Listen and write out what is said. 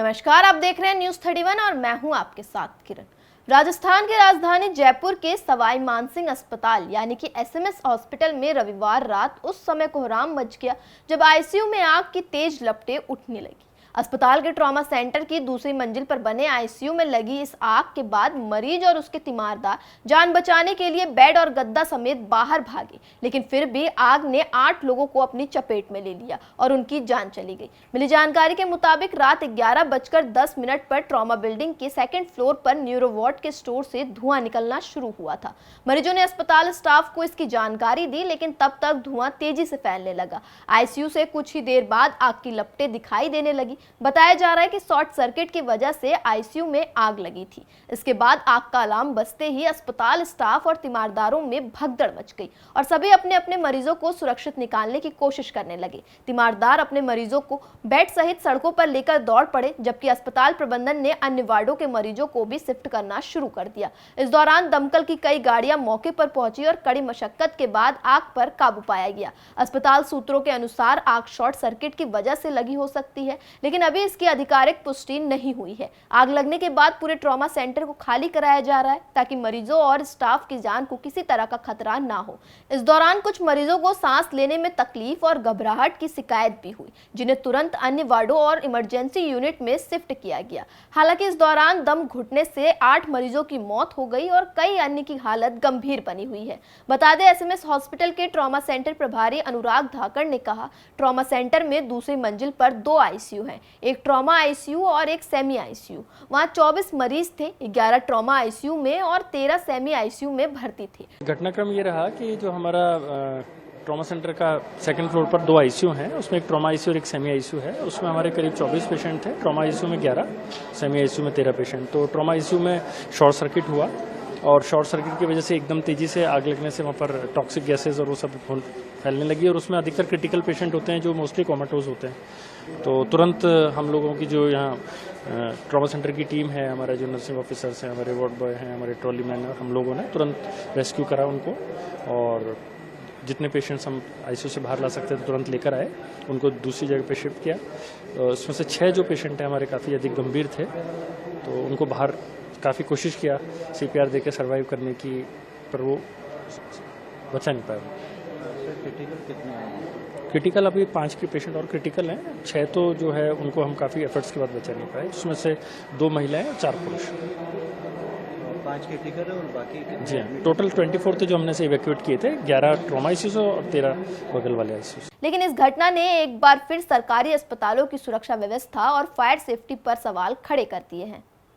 नमस्कार, आप देख रहे हैं न्यूज़ 31 और मैं हूं आपके साथ किरण। राजस्थान की राजधानी जयपुर के सवाई मानसिंह अस्पताल यानी कि एसएमएस हॉस्पिटल में रविवार रात उस समय कोहराम मच गया जब आईसीयू में आग की तेज लपटें उठने लगी। अस्पताल के ट्रॉमा सेंटर की दूसरी मंजिल पर बने आईसीयू में लगी इस आग के बाद मरीज और उसके तीमारदार जान बचाने के लिए बेड और गद्दा समेत बाहर भागे, लेकिन फिर भी आग ने 8 लोगों को अपनी चपेट में ले लिया और उनकी जान चली गई। मिली जानकारी के मुताबिक रात 11:10 पर ट्रॉमा बिल्डिंग के सेकेंड फ्लोर पर न्यूरो वार्ड के स्टोर से धुआं निकलना शुरू हुआ था। मरीजों ने अस्पताल स्टाफ को इसकी जानकारी दी, लेकिन तब तक धुआं तेजी से फैलने लगा। आईसीयू से कुछ ही देर बाद आग की लपटें दिखाई देने लगी। बताया जा रहा है कि शॉर्ट सर्किट की वजह से आईसीयू में आग लगी थी। इसके बाद आग का अलार्म बजते ही अस्पताल स्टाफ और तीमारदारों में भगदड़ मच गई और सभी अपने अपने मरीजों को सुरक्षित निकालने की कोशिश करने लगे। तीमारदार अपने मरीजों को बेड सहित सड़कों पर लेकर दौड़ पड़े, जबकि अस्पताल प्रबंधन ने अन्य वार्डों के मरीजों को भी शिफ्ट करना शुरू कर दिया। इस दौरान दमकल की कई गाड़ियां मौके पर पहुंची और कड़ी मशक्कत के बाद आग पर काबू पाया गया। अस्पताल सूत्रों के अनुसार आग शॉर्ट सर्किट की वजह से लगी हो सकती है, लेकिन अभी इसकी आधिकारिक पुष्टि नहीं हुई है। आग लगने के बाद पूरे ट्रॉमा सेंटर को खाली कराया जा रहा है ताकि मरीजों और स्टाफ की जान को किसी तरह का खतरा ना हो। इस दौरान कुछ मरीजों को सांस लेने में तकलीफ और घबराहट की शिकायत भी हुई, जिन्हें तुरंत अन्य वार्डों और इमरजेंसी यूनिट में शिफ्ट किया गया। हालांकि इस दौरान दम घुटने से 8 मरीजों की मौत हो गई और कई अन्य की हालत गंभीर बनी हुई है। बता दें, एसएमएस हॉस्पिटल के ट्रॉमा सेंटर प्रभारी अनुराग धाकड़ ने कहा, ट्रॉमा सेंटर में दूसरी मंजिल पर 2 आईसीयू हैं, एक ट्रॉमा आईसीयू और एक सेमी आईसीयू। वहां 24 मरीज थे, 11 ट्रॉमा आईसीयू में और 13 सेमी आईसीयू में भर्ती थे। घटनाक्रम ये रहा कि जो हमारा ट्रॉमा सेंटर का सेकंड फ्लोर पर 2 आईसीयू हैं, उसमें एक ट्रॉमा आईसीयू और एक सेमी आईसीयू है। उसमें हमारे करीब 24 पेशेंट थे। ट्रॉमा आईसीयू में 11, सेमी आईसीयू में 13 पेशेंट। तो ट्रॉमा आईसीयू में शॉर्ट सर्किट हुआ और शॉर्ट सर्किट की वजह से एकदम तेजी से आग लगने से वहाँ पर टॉक्सिक गैसेज और वो सब फैलने लगी और उसमें अधिकतर क्रिटिकल पेशेंट होते हैं जो मोस्टली कोमाटोज होते हैं। तो तुरंत हम लोगों की जो यहाँ ट्रॉमा सेंटर की टीम है, हमारे जो नर्सिंग ऑफिसर्स हैं, हमारे वार्ड बॉय हैं, हमारे ट्रॉली मैन हैं, हम लोगों ने तुरंत रेस्क्यू करा उनको और जितने पेशेंट्स हम आईसीयू से बाहर ला सकते थे तुरंत लेकर आए, उनको दूसरी जगह पे शिफ्ट किया। उसमें से 6 जो पेशेंट हैं हमारे काफ़ी अधिक गंभीर थे, तो उनको बाहर काफ़ी कोशिश किया सीपीआर देकर सर्वाइव करने की, पर वो बचा नहीं पाया। क्रिटिकल अभी 5 के पेशेंट और क्रिटिकल हैं, 6 तो जो है उनको हम काफ़ी एफर्ट्स के बाद बचा नहीं पाए। उसमें से 2 महिलाएं और 4 पुरुष। 5 क्रिटिकल है और बाकी जी हाँ, टोटल 24 थे जो हमने से इवैक्यूएट किए थे, 11 ट्रॉमा आईसीयू और 13 बगल वाले आईसीयू। लेकिन इस घटना ने एक बार फिर सरकारी अस्पतालों की सुरक्षा व्यवस्था और फायर सेफ्टी पर सवाल खड़े कर दिए हैं।